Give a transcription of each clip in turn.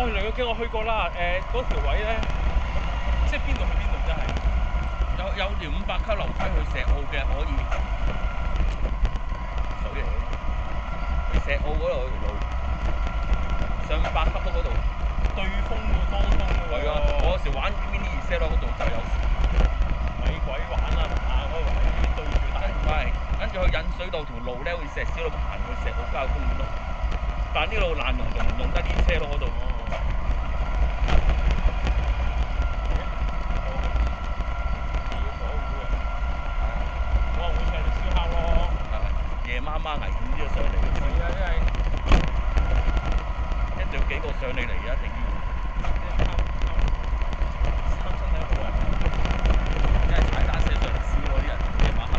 哦，梁玉京我去過啦，嗰條位咧，即係邊度去邊度真係？有條500級樓梯去石澳嘅可以，水嚟嘅。去石澳嗰度條路，上500級嗰度。對風喎，當風喎。係啊，我有時玩 mini set 咯，嗰度就有。咪鬼玩啊！嗰個位對住大。係，跟住去引水道條路咧，好似石屎路行去石澳郊野公園咯。但呢路爛溶溶，唔用得啲車咯嗰度。夜媽媽危險啲上嚟，係啊，一定要幾個上你嚟，一定要。貪身體好啊！因為踩單車上嚟燒嗰啲人，夜晚黑。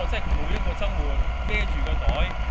即係每一個週末孭住個袋。